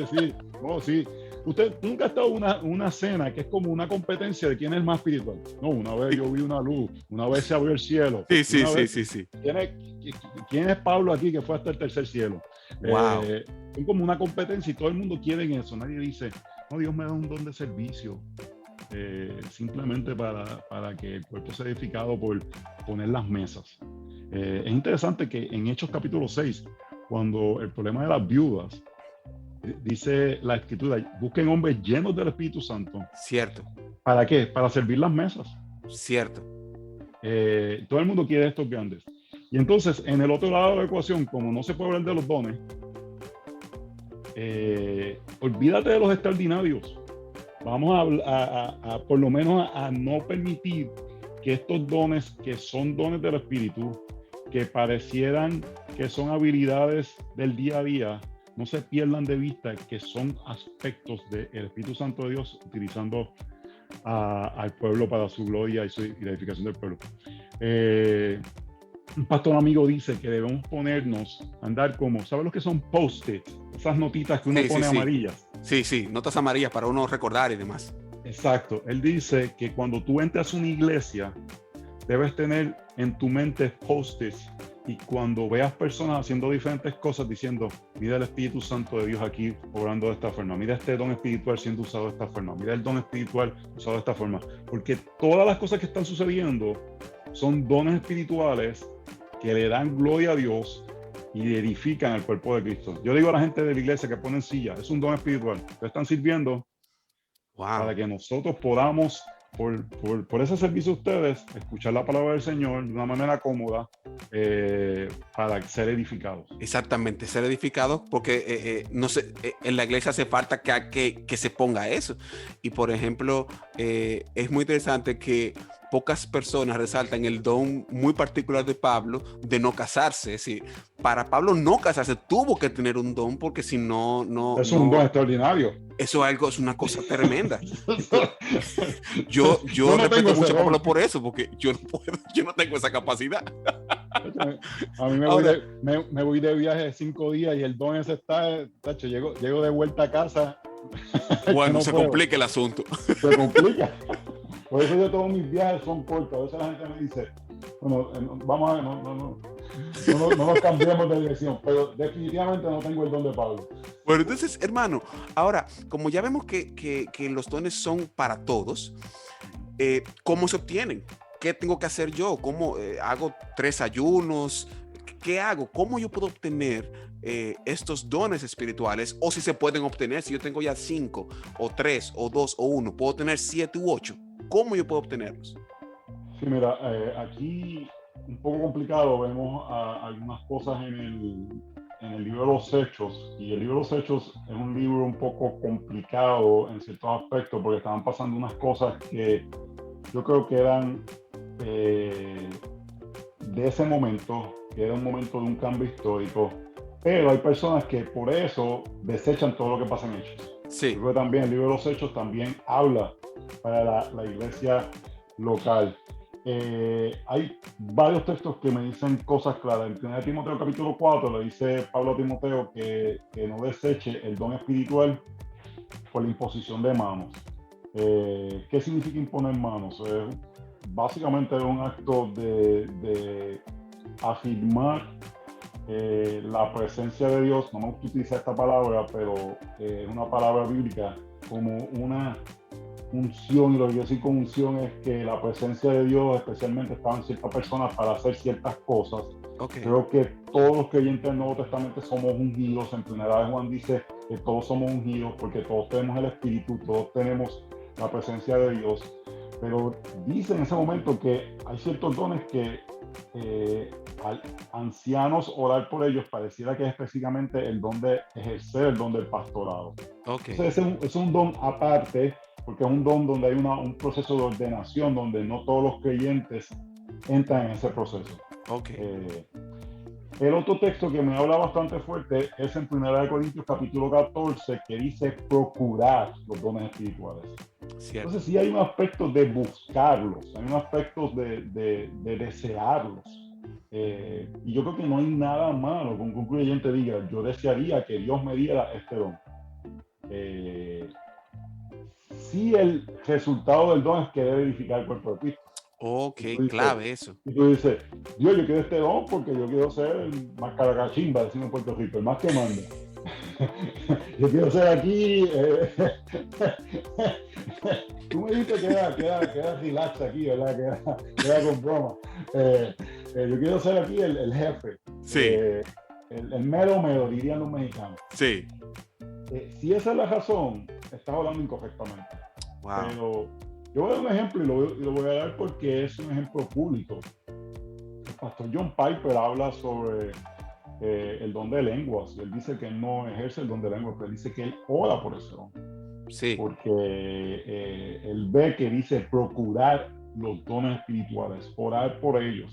Sí. No, sí. Usted nunca ha estado en una cena que es como una competencia de quién es el más espiritual. No, una vez yo vi una luz, una vez se abrió el cielo. Sí. ¿Quién es Pablo aquí que fue hasta el tercer cielo? Wow. Es como una competencia y todo el mundo quiere en eso. Nadie dice, no, Dios me da un don de servicio. Simplemente para que el cuerpo sea edificado por poner las mesas. Es interesante que en Hechos capítulo 6, cuando el problema de las viudas, dice la escritura, busquen hombres llenos del Espíritu Santo. Cierto. ¿Para qué? Para servir las mesas. Cierto. Todo el mundo quiere estos grandes. Y entonces, en el otro lado de la ecuación, como no se puede hablar de los dones, olvídate de los extraordinarios. Vamos a por lo menos a no permitir que estos dones, que son dones del Espíritu, que parecieran que son habilidades del día a día, no se pierdan de vista que son aspectos del Espíritu Santo de Dios utilizando al pueblo para su gloria y la edificación del pueblo. Un pastor amigo dice que debemos ponernos, andar como, ¿sabes lo que son post-it? Esas notitas que uno pone amarillas. Sí, notas amarillas para uno recordar y demás. Exacto. Él dice que cuando tú entras a una iglesia, debes tener en tu mente post-its, y cuando veas personas haciendo diferentes cosas, diciendo, mira el Espíritu Santo de Dios aquí obrando de esta forma, mira este don espiritual siendo usado de esta forma, mira el don espiritual usado de esta forma, porque todas las cosas que están sucediendo son dones espirituales que le dan gloria a Dios y edifican el cuerpo de Cristo. Yo digo a la gente de la iglesia que ponen silla, es un don espiritual, que están sirviendo para que nosotros podamos, por ese servicio de ustedes, escuchar la palabra del Señor de una manera cómoda, para ser edificados. Exactamente, ser edificados, porque no sé, en la iglesia hace falta que se ponga eso. Y por ejemplo, es muy interesante que pocas personas resaltan el don muy particular de Pablo de no casarse. Es decir, para Pablo no casarse tuvo que tener un don, porque si no, Es un don extraordinario. Eso es una cosa tremenda. Yo Yo no respeto tengo mucho ese a Pablo don. por eso, porque yo no puedo, yo no tengo esa capacidad. A mí Ahora, me voy de viaje 5 días y el don ese está, tacho, llego de vuelta a casa. Que bueno, no se puedo. complica el asunto. Se complica. Por eso yo todos mis viajes son cortos. A veces la gente me dice, bueno, vamos a ver, no nos cambiemos de dirección, pero definitivamente no tengo el don de Pablo. Bueno, entonces, hermano, ahora, como ya vemos que los dones son para todos, ¿cómo se obtienen? ¿Qué tengo que hacer yo? ¿Cómo hago 3 ayunos? ¿Qué hago? ¿Cómo yo puedo obtener estos dones espirituales? O si se pueden obtener, si yo tengo ya 5, o 3, o 2, o 1, ¿puedo tener 7 u 8? ¿Cómo yo puedo obtenerlos? Sí, mira, aquí un poco complicado, vemos algunas cosas en el libro de los Hechos, y el libro de los Hechos es un libro un poco complicado en ciertos aspectos, porque estaban pasando unas cosas que yo creo que eran de ese momento, que era un momento de un cambio histórico, pero hay personas que por eso desechan todo lo que pasa en Hechos. Sí. Yo creo que también el libro de los Hechos también habla para la iglesia local. Hay varios textos que me dicen cosas claras. En 1 Timoteo capítulo 4 le dice Pablo a Timoteo que no deseche el don espiritual por la imposición de manos. ¿Qué significa imponer manos? Básicamente es un acto de afirmar la presencia de Dios. No me gusta utilizar esta palabra, pero es una palabra bíblica, como una unción, y lo que yo decir con unción es que la presencia de Dios especialmente estaba en ciertas personas para hacer ciertas cosas. Okay. Creo que todos los creyentes del Nuevo Testamento somos ungidos. En primera de Juan dice que todos somos ungidos porque todos tenemos el Espíritu, todos tenemos la presencia de Dios, pero dice en ese momento que hay ciertos dones que al ancianos orar por ellos pareciera que es específicamente el don de ejercer el don del pastorado. Okay. Entonces es un don aparte, porque es un don donde hay un proceso de ordenación, donde no todos los creyentes entran en ese proceso. Okay. El otro texto que me habla bastante fuerte es en 1 Corintios capítulo 14, que dice procurar los dones espirituales. Cierto. Entonces sí hay un aspecto de buscarlos, hay un aspecto de desearlos. Y yo creo que no hay nada malo con que un creyente diga, yo desearía que Dios me diera este don. Sí, el resultado del don es que debe edificar el cuerpo de Cristo. Ok, clave eso. Y tú dices, Dios, yo quiero este don porque yo quiero ser el más caracachimba, decimos en Puerto Rico, el más que manda. Yo quiero ser aquí. Tú me dijiste que era relax aquí, ¿verdad? Que era con broma. Yo quiero ser aquí el jefe. Sí. El mero, dirían los mexicanos. Sí. Si esa es la razón, estás hablando incorrectamente. Wow. Pero yo voy a dar un ejemplo y lo voy a dar porque es un ejemplo público. El pastor John Piper habla sobre el don de lenguas. Él dice que no ejerce el don de lenguas, pero él dice que él ora por ese don. Sí. Porque él ve que dice procurar los dones espirituales, orar por ellos.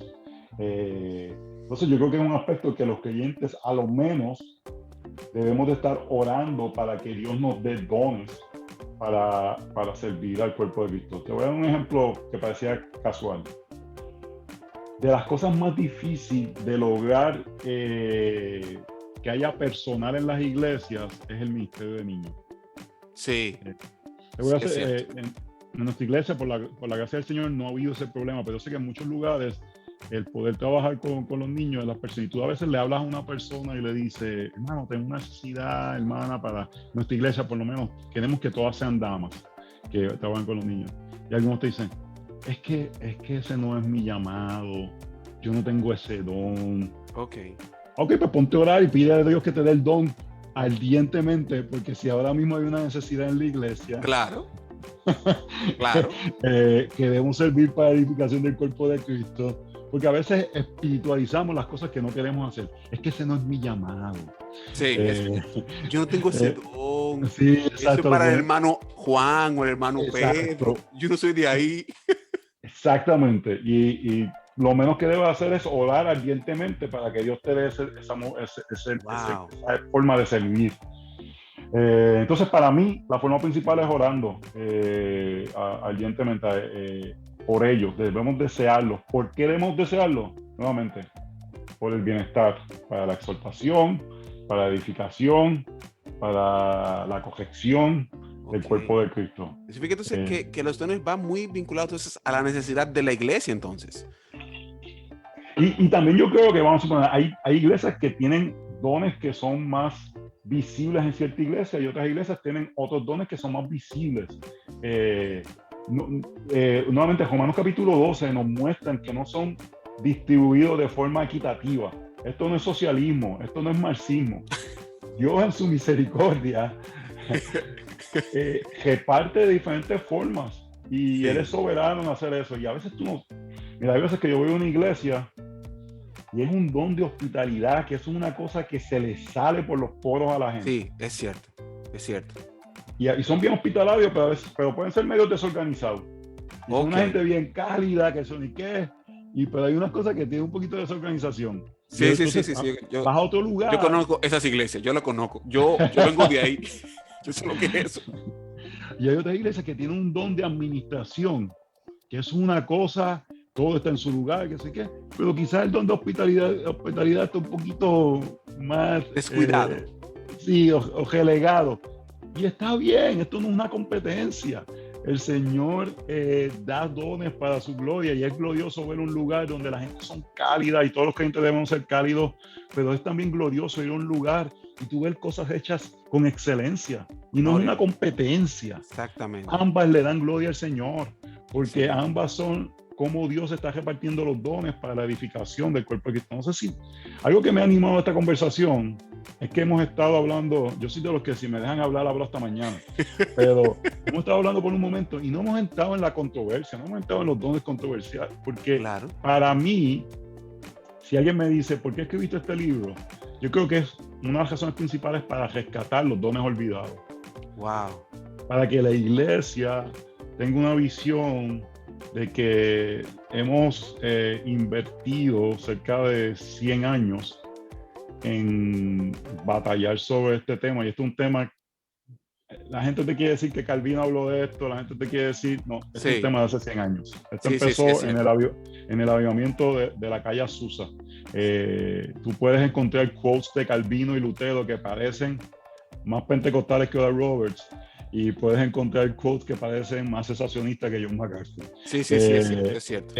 Entonces yo creo que es un aspecto que los creyentes a lo menos debemos de estar orando para que Dios nos dé dones para servir al cuerpo de Cristo. Te voy a dar un ejemplo que parecía casual. De las cosas más difíciles de lograr que haya personal en las iglesias es el ministerio de niños. Sí. Te voy a hacer, en nuestra iglesia, por la gracia del Señor, no ha habido ese problema, pero yo sé que en muchos lugares el poder trabajar con los niños, las personas, y tú a veces le hablas a una persona y le dices, hermano, tengo una necesidad, hermana, para nuestra iglesia, por lo menos queremos que todas sean damas que trabajan con los niños. Y algunos te dicen, es que ese no es mi llamado, yo no tengo ese don. Ok, pues ponte a orar y pide a Dios que te dé el don ardientemente, porque si ahora mismo hay una necesidad en la iglesia, claro, claro, que debemos servir para la edificación del cuerpo de Cristo, porque a veces espiritualizamos las cosas que no queremos hacer. Es que ese no es mi llamado. Sí, yo no tengo ese don. Sí, exacto. Eso es para el hermano Juan o el hermano Pedro. Yo no soy de ahí. exactamente. Y lo menos que debes hacer es orar ardientemente para que Dios te dé esa Wow. forma de servir. Entonces, para mí, la forma principal es orando ardientemente por ellos. Debemos desearlos. ¿Por qué debemos desearlos? Nuevamente, por el bienestar, para la exhortación, para la edificación, para la corrección del Ok. cuerpo de Cristo. Significa entonces Eh, que los dones van muy vinculados entonces a la necesidad de la iglesia entonces. y también yo creo que, vamos a suponer, hay iglesias que tienen dones que son más visibles en cierta iglesia y otras iglesias tienen otros dones que son más visibles. Eh, Nuevamente, Romanos capítulo 12 nos muestran que no son distribuidos de forma equitativa. Esto no es socialismo, esto no es marxismo. Dios en su misericordia reparte de diferentes formas y Él es Sí, soberano en hacer eso. Y a veces tú no... Mira, hay veces que yo voy a una iglesia y es un don de hospitalidad, que es una cosa que se le sale por los poros a la gente. sí, es cierto, es cierto. Y son bien hospitalarios, pero pueden ser medio desorganizados. Y son Ok. una gente bien cálida, que son y qué. Pero hay unas cosas que tienen un poquito de desorganización. Y Sí, sí, sí, entonces sí, sí. vas a otro Yo lugar conozco esas iglesias, yo lo conozco. Yo vengo de ahí. Yo sé lo que es eso. y hay otras iglesias que tienen un don de administración, que es una cosa, todo está en su lugar, que sé qué, pero quizás el don de hospitalidad está un poquito más, Descuidado. sí, o relegado. Y está bien, esto no es una competencia. El Señor da dones para su gloria y es glorioso ver un lugar donde la gente son cálida y todos los creyentes debemos ser cálidos, pero es también glorioso ir a un lugar y tú ver cosas hechas con excelencia y no es Gloria. una competencia. Exactamente. Ambas le dan gloria al Señor, porque Excelente. ambas son cómo Dios está repartiendo los dones para la edificación del cuerpo de Cristo. No sé si algo que me ha animado a esta conversación es que hemos estado hablando, yo soy de los que si me dejan hablar, hablo hasta mañana, pero hemos estado hablando por un momento y no hemos entrado en la controversia, no hemos entrado en los dones controversiales, porque Claro. para mí, si alguien me dice, ¿por qué escribiste este libro? Yo creo que es una de las razones principales para rescatar los dones olvidados, Wow. para que la iglesia tenga una visión de que hemos invertido cerca de 100 años en batallar sobre este tema. Y esto es un tema, la gente te quiere decir que Calvino habló de esto, la gente te quiere decir, no, es un Sí, tema de hace 100 años. Esto sí, sí, sí, es empezó en cierto. el avivamiento de la calle Azusa. Tú puedes encontrar quotes de Calvino y Lutero que parecen más pentecostales que Oral Roberts y puedes encontrar quotes que parecen más cesacionistas que John MacArthur. Sí, sí, sí, es cierto, es cierto.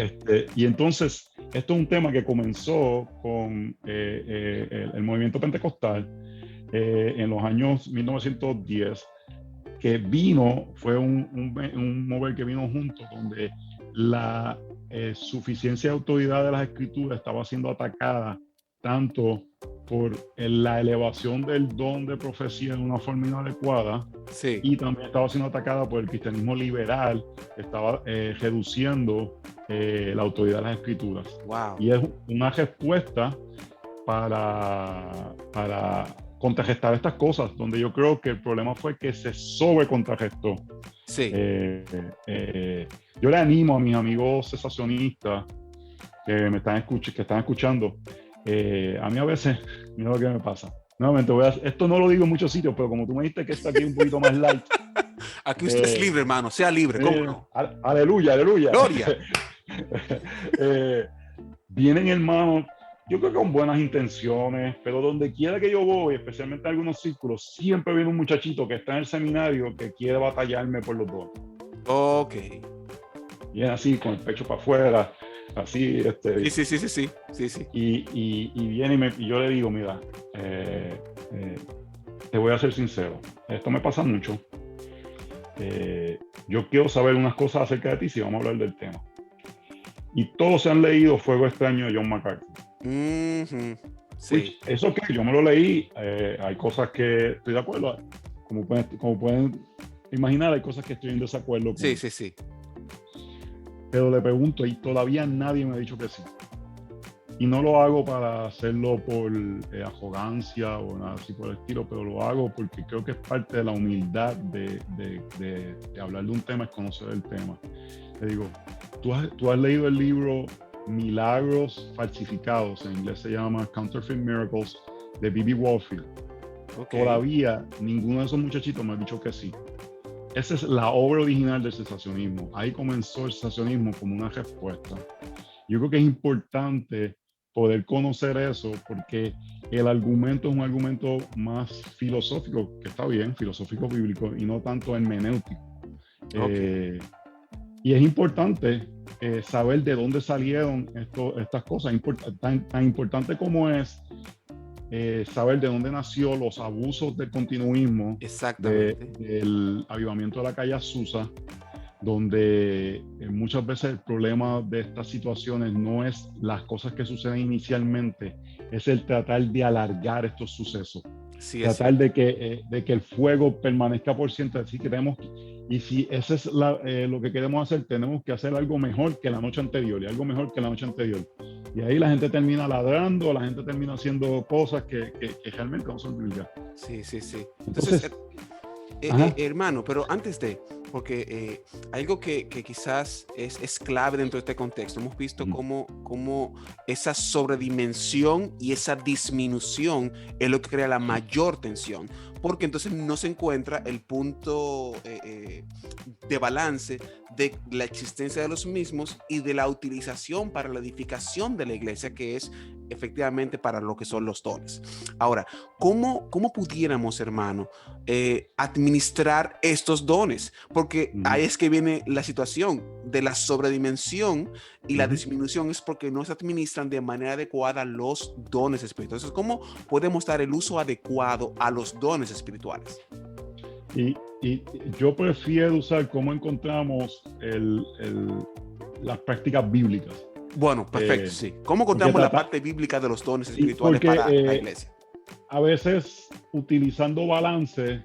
Y entonces, esto es un tema que comenzó con el movimiento pentecostal en los años 1910, que fue un mover que vino junto, donde la suficiencia de autoridad de las escrituras estaba siendo atacada tanto por la elevación del don de profecía en una forma inadecuada Sí. y también estaba siendo atacada por el cristianismo liberal que estaba reduciendo la autoridad de las escrituras. Wow. Y es una respuesta para contrarrestar estas cosas, donde yo creo que el problema fue que se sobrecontrarrestó. Sí. Yo le animo a mis amigos cesacionistas que están escuchando. A mí a veces, mira lo que me pasa. Nuevamente, esto no lo digo en muchos sitios, pero como tú me dijiste que está aquí un poquito más light. Aquí usted es libre, hermano, sea libre, ¿cómo no? Aleluya, aleluya. Gloria. Vienen hermanos, yo creo que con buenas intenciones, pero donde quiera que yo voy, especialmente en algunos círculos, siempre viene un muchachito que está en el seminario que quiere batallarme por los dos. Ok. Viene así, con el pecho para afuera, así, Sí, sí, sí, sí, sí, sí, sí. y viene y yo le digo, mira, te voy a ser sincero, esto me pasa mucho. Yo quiero saber unas cosas acerca de ti si vamos a hablar del tema. Y todos se han leído Fuego Extraño de John MacArthur. Sí. Eso que yo me lo leí, hay cosas que estoy de acuerdo, como pueden imaginar, hay cosas que estoy en desacuerdo con. Sí, sí, sí. Pero le pregunto y todavía nadie me ha dicho que sí. Y no lo hago para hacerlo por arrogancia o nada así por el estilo, pero lo hago porque creo que es parte de la humildad de hablar de un tema, es conocer el tema. Le digo, tú has leído el libro Milagros Falsificados, en inglés se llama Counterfeit Miracles, de B.B. Warfield. Okay. Todavía ninguno de esos muchachitos me ha dicho que sí. Esa es la obra original del cesacionismo. Ahí comenzó el cesacionismo como una respuesta. Yo creo que es importante poder conocer eso porque el argumento es un argumento más filosófico, que está bien, filosófico bíblico, y no tanto hermenéutico. Okay. Y es importante saber de dónde salieron estas cosas. Tan importante como es saber de dónde nació los abusos del continuismo, Exactamente. del avivamiento de la calle Azusa, donde muchas veces el problema de estas situaciones no es las cosas que suceden inicialmente, es el tratar de alargar estos sucesos. Sí, es Tratar cierto. de que el fuego permanezca por siempre. Así queremos, y si eso es lo que queremos hacer, tenemos que hacer algo mejor que la noche anterior y algo mejor que la noche anterior. Y ahí la gente termina ladrando, la gente termina haciendo cosas que realmente no son bíblicas. Sí, sí, sí. Entonces, Entonces, ajá. hermano, pero antes de, porque algo que quizás es clave dentro de este contexto, hemos visto cómo esa sobredimensión y esa disminución es lo que crea la mayor tensión, porque entonces no se encuentra el punto de balance de la existencia de los mismos y de la utilización para la edificación de la iglesia, que es efectivamente para lo que son los dones. Ahora, ¿cómo pudiéramos, hermano, administrar estos dones? Porque ahí es que viene la situación de la sobredimensión y la disminución, es porque no se administran de manera adecuada los dones espirituales. Entonces, ¿cómo podemos dar el uso adecuado a los dones espirituales? Y yo prefiero usar cómo encontramos las prácticas bíblicas. Bueno, perfecto, sí. ¿Cómo encontramos la parte bíblica de los dones espirituales porque, para la iglesia? A veces, utilizando balance,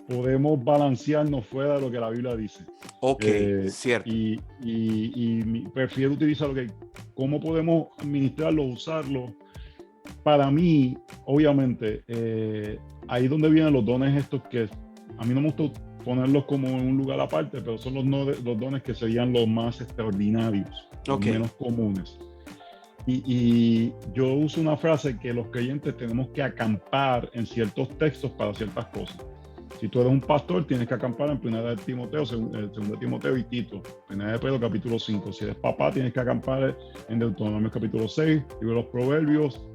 podemos balancearnos fuera de lo que la Biblia dice. Ok, cierto. Prefiero utilizar cómo podemos administrarlo, usarlo. Para mí, obviamente, ahí donde vienen los dones estos que a mí no me gusta ponerlos como en un lugar aparte, pero son los dones que serían los más extraordinarios, los menos comunes. Y yo uso una frase que los creyentes tenemos que acampar en ciertos textos para ciertas cosas. Si tú eres un pastor, tienes que acampar en 1 Timoteo, 2 Timoteo y Tito, 1 Pedro capítulo 5. Si eres papá, tienes que acampar en Deuteronomio capítulo 6, libro de los Proverbios,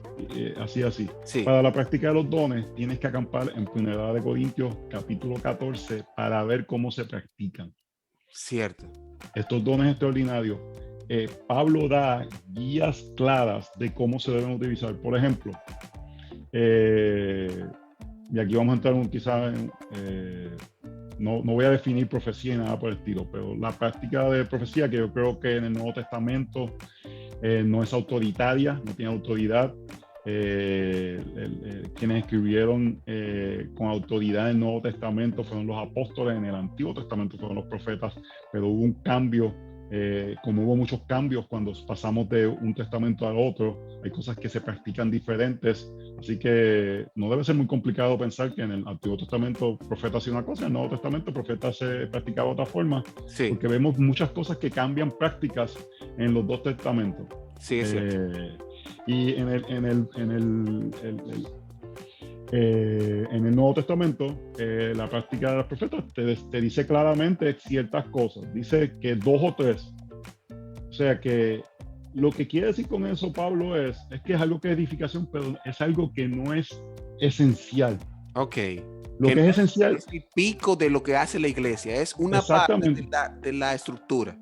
así. Sí. Para la práctica de los dones, tienes que acampar en 1 Corintios capítulo 14 para ver cómo se practican. Cierto. Estos dones extraordinarios, Pablo da guías claras de cómo se deben utilizar. Por ejemplo, y aquí vamos a entrar quizás no voy a definir profecía ni nada por el estilo, pero la práctica de profecía, que yo creo que en el Nuevo Testamento no es autoritaria, no tiene autoridad. Quienes escribieron con autoridad en el Nuevo Testamento fueron los apóstoles, en el Antiguo Testamento fueron los profetas, pero hubo un cambio, como hubo muchos cambios cuando pasamos de un testamento al otro, hay cosas que se practican diferentes, así que no debe ser muy complicado pensar que en el Antiguo Testamento profeta hacía una cosa, en el Nuevo Testamento profeta se practicaba de otra forma, sí. Porque vemos muchas cosas que cambian prácticas en los dos testamentos. Sí, es cierto. Y en el Nuevo Testamento, la práctica de los profetas te dice claramente ciertas cosas. Dice que 2 o 3. O sea que lo que quiere decir con eso, Pablo, es que es algo que es edificación, pero es algo que no es esencial. Ok. Lo que es esencial es el pico de lo que hace la iglesia, es una parte de la estructura.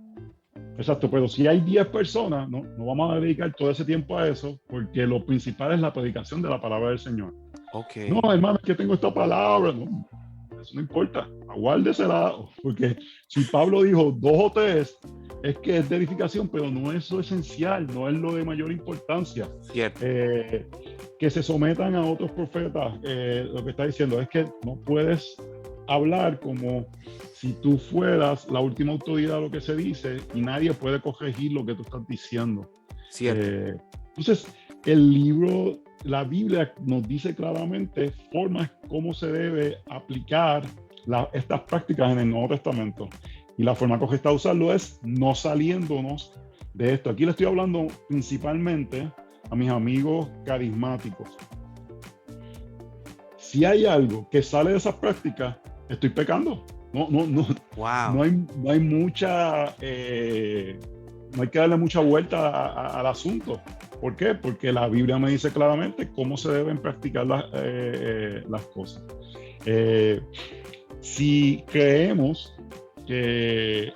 Exacto, pero si hay 10 personas, no vamos a dedicar todo ese tiempo a eso, porque lo principal es la predicación de la palabra del Señor. Okay. No, hermano, es que tengo esta palabra. No, eso no importa, aguárdesela, porque si Pablo dijo 2 o 3, es que es de edificación, pero no es lo esencial, no es lo de mayor importancia. Cierto. Que se sometan a otros profetas, lo que está diciendo es que no puedes hablar como si tú fueras la última autoridad de lo que se dice y nadie puede corregir lo que tú estás diciendo. Cierto. Entonces, el libro, la Biblia nos dice claramente formas cómo se debe aplicar estas prácticas en el Nuevo Testamento. Y la forma correcta de usarlo es no saliéndonos de esto. Aquí le estoy hablando principalmente a mis amigos carismáticos. Si hay algo que sale de esas prácticas, estoy pecando. Wow. No hay mucha, no hay que darle mucha vuelta al asunto. ¿Por qué? Porque la Biblia me dice claramente cómo se deben practicar las cosas. Si creemos que,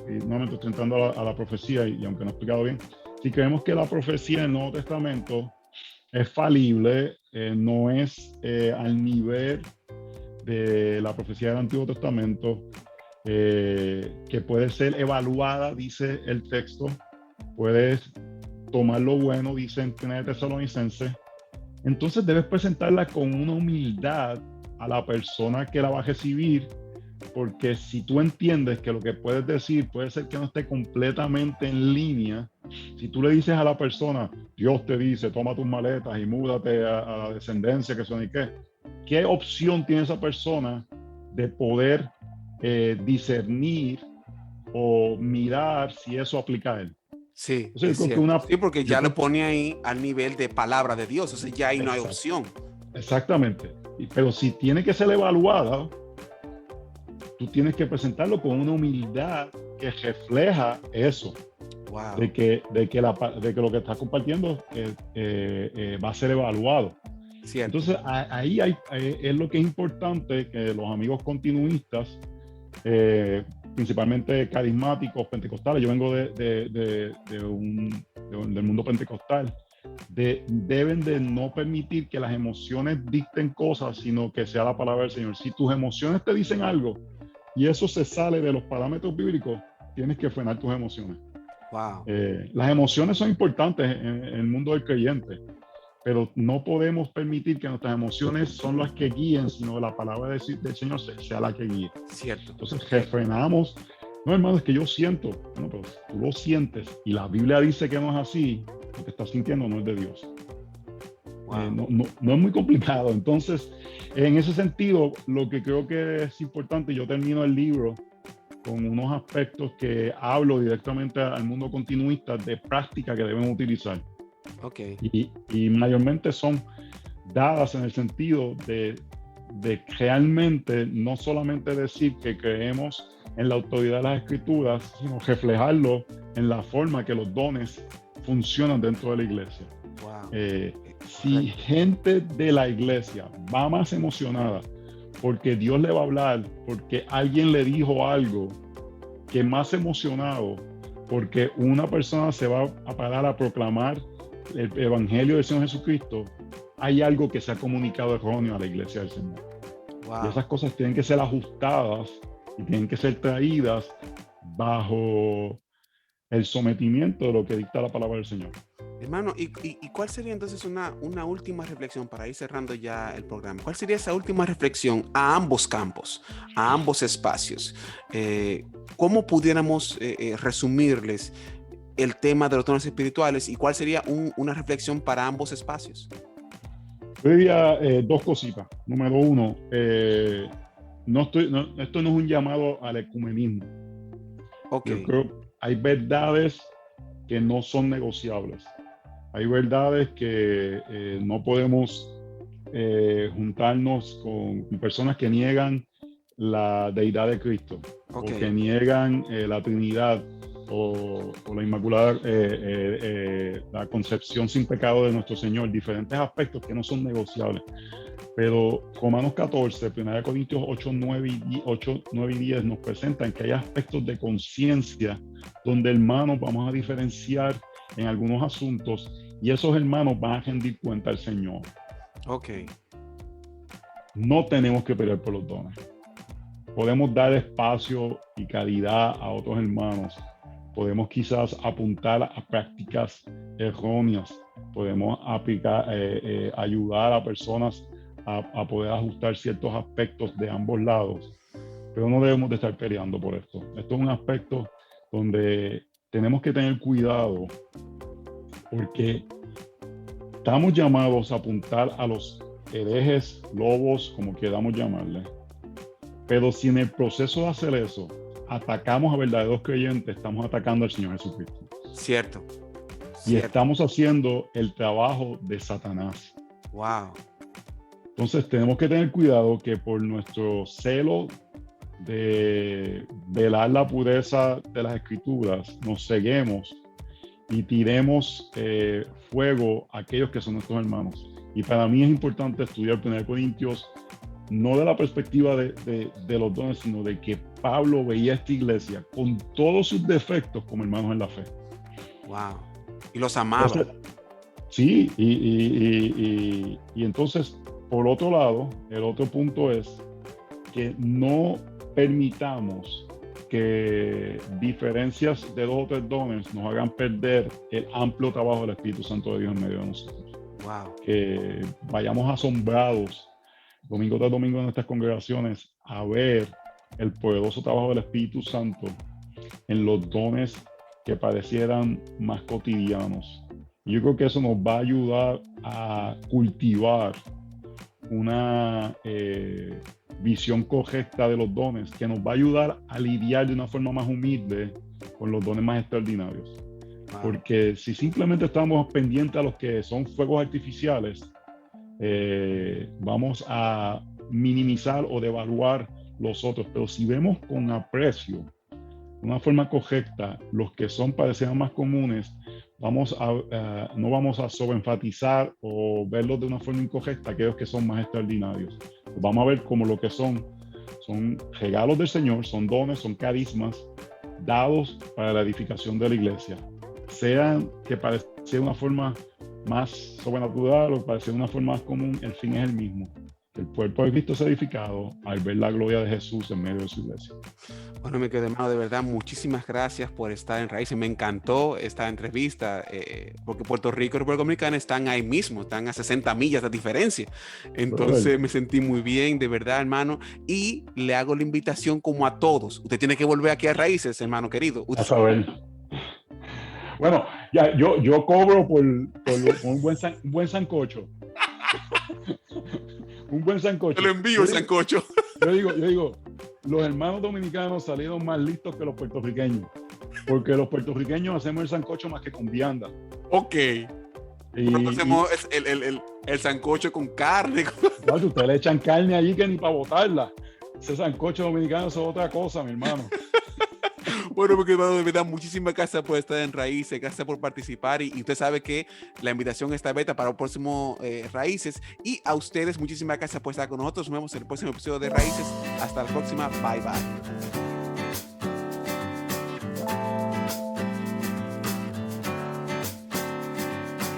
nuevamente estoy entrando a la profecía y aunque no he explicado bien, si creemos que la profecía del Nuevo Testamento es falible, no es al nivel de la profecía del Antiguo Testamento, que puede ser evaluada, dice el texto, puedes tomar lo bueno, dice en 1 Tesalonicenses, entonces debes presentarla con una humildad a la persona que la va a recibir, porque si tú entiendes que lo que puedes decir puede ser que no esté completamente en línea, si tú le dices a la persona, Dios te dice, toma tus maletas y múdate a la descendencia que son y ¿qué opción tiene esa persona de poder discernir o mirar si eso aplica a él? Sí, Entonces, es yo creo que cierto. Sí, porque yo ya lo creo, pone ahí al nivel de palabra de Dios, o sea, ya ahí no hay exact, opción. exactamente. Pero si tiene que ser evaluada, tú tienes que presentarlo con una humildad que refleja eso, Wow. de que lo que estás compartiendo va a ser evaluado. Cierto. Entonces, ahí es lo que es importante que los amigos continuistas, principalmente carismáticos, pentecostales, yo vengo del mundo pentecostal, deben de no permitir que las emociones dicten cosas, sino que sea la palabra del Señor. Si tus emociones te dicen algo y eso se sale de los parámetros bíblicos, tienes que frenar tus emociones. Wow. Las emociones son importantes en el mundo del creyente, pero no podemos permitir que nuestras emociones son las que guíen, sino la palabra del Señor sea la que guíe. Cierto. Entonces, refrenamos. No, hermano, es que yo siento. Bueno, pero tú lo sientes y la Biblia dice que no es así. Lo que estás sintiendo no es de Dios. Wow. No es muy complicado. Entonces, en ese sentido, lo que creo que es importante, yo termino el libro con unos aspectos que hablo directamente al mundo continuista de práctica que deben utilizar. Okay. Y mayormente son dadas en el sentido de realmente no solamente decir que creemos en la autoridad de las escrituras, sino reflejarlo en la forma que los dones funcionan dentro de la iglesia. Wow. Si gente de la iglesia va más emocionada porque Dios le va a hablar, porque alguien le dijo algo, que más emocionado porque una persona se va a parar a proclamar el evangelio del Señor Jesucristo, hay algo que se ha comunicado erróneo a la iglesia del Señor. Wow. Y esas cosas tienen que ser ajustadas y tienen que ser traídas bajo el sometimiento de lo que dicta la palabra del Señor. Hermano, ¿y cuál sería entonces una última reflexión para ir cerrando ya el programa? ¿Cuál sería esa última reflexión a ambos campos, a ambos espacios? ¿Cómo pudiéramos resumirles el tema de los dones espirituales y cuál sería una reflexión para ambos espacios? Yo diría dos cositas. Número uno, esto no es un llamado al ecumenismo. Okay. Yo creo que hay verdades que no son negociables. Hay verdades que no podemos juntarnos con personas que niegan la deidad de Cristo, Okay. o que niegan la Trinidad o la Inmaculada, la concepción sin pecado de nuestro Señor, diferentes aspectos que no son negociables. Pero Romanos 14, 1 Corintios 8, 9 y 10 nos presentan que hay aspectos de conciencia donde, hermanos, vamos a diferenciar en algunos asuntos y esos hermanos van a rendir cuenta al Señor. Ok. No tenemos que pelear por los dones. Podemos dar espacio y calidad a otros hermanos. Podemos quizás apuntar a prácticas erróneas. Podemos aplicar, ayudar a personas a poder ajustar ciertos aspectos de ambos lados. Pero no debemos de estar peleando por esto. Esto es un aspecto donde tenemos que tener cuidado porque estamos llamados a apuntar a los herejes, lobos, como queramos llamarle. Pero si en el proceso de hacer eso atacamos a verdaderos creyentes, estamos atacando al Señor Jesucristo. Cierto. Y estamos haciendo el trabajo de Satanás. Wow. Entonces tenemos que tener cuidado que por nuestro celo de velar la pureza de las escrituras, nos ceguemos y tiremos fuego a aquellos que son nuestros hermanos. Y para mí es importante estudiar 1 Corintios, no de la perspectiva de los dones, sino de que Pablo veía esta iglesia con todos sus defectos como hermanos en la fe. Wow. Y los amaba. Entonces, sí, y entonces, por otro lado, el otro punto es que no permitamos que diferencias de 2 o 3 dones nos hagan perder el amplio trabajo del Espíritu Santo de Dios en medio de nosotros. Wow. Que vayamos asombrados domingo tras domingo en nuestras congregaciones a ver el poderoso trabajo del Espíritu Santo en los dones que parecieran más cotidianos. Y yo creo que eso nos va a ayudar a cultivar una visión correcta de los dones, que nos va a ayudar a lidiar de una forma más humilde con los dones más extraordinarios. Wow. Porque si simplemente estamos pendientes a los que son fuegos artificiales, vamos a minimizar o devaluar los otros. Pero si vemos con aprecio, de una forma correcta, los que son parecerían más comunes, no vamos a sobreenfatizar o verlos de una forma incorrecta aquellos que son más extraordinarios. Vamos a ver como lo que son regalos del Señor, son dones, son carismas dados para la edificación de la iglesia. Sean que parezca de una forma más sobrenatural o parece de una forma más común, el fin es el mismo. El cuerpo de Cristo sea edificado al ver la gloria de Jesús en medio de su iglesia. Bueno, mi querido hermano, de verdad, muchísimas gracias por estar en Raíces. Me encantó esta entrevista, porque Puerto Rico y República Dominicana están ahí mismo, están a 60 millas de diferencia. Entonces me sentí muy bien, de verdad, hermano. Y le hago la invitación como a todos. Usted tiene que volver aquí a Raíces, hermano querido. A saber. Bueno, ya, yo cobro por un buen sancocho. Un buen sancocho. Te lo envío el sancocho. Yo digo, los hermanos dominicanos salieron más listos que los puertorriqueños, porque los puertorriqueños hacemos el sancocho más que con vianda. Ok. Hacemos el sancocho con carne. Claro, ustedes le echan carne allí que ni para botarla. Ese sancocho dominicano es otra cosa, mi hermano. Bueno, porque hermano, de verdad, muchísimas gracias por estar en Raíces, gracias por participar y usted sabe que la invitación está abierta para el próximo Raíces y a ustedes muchísimas gracias por estar con nosotros. Nos vemos en el próximo episodio de Raíces. Hasta la próxima. Bye, bye.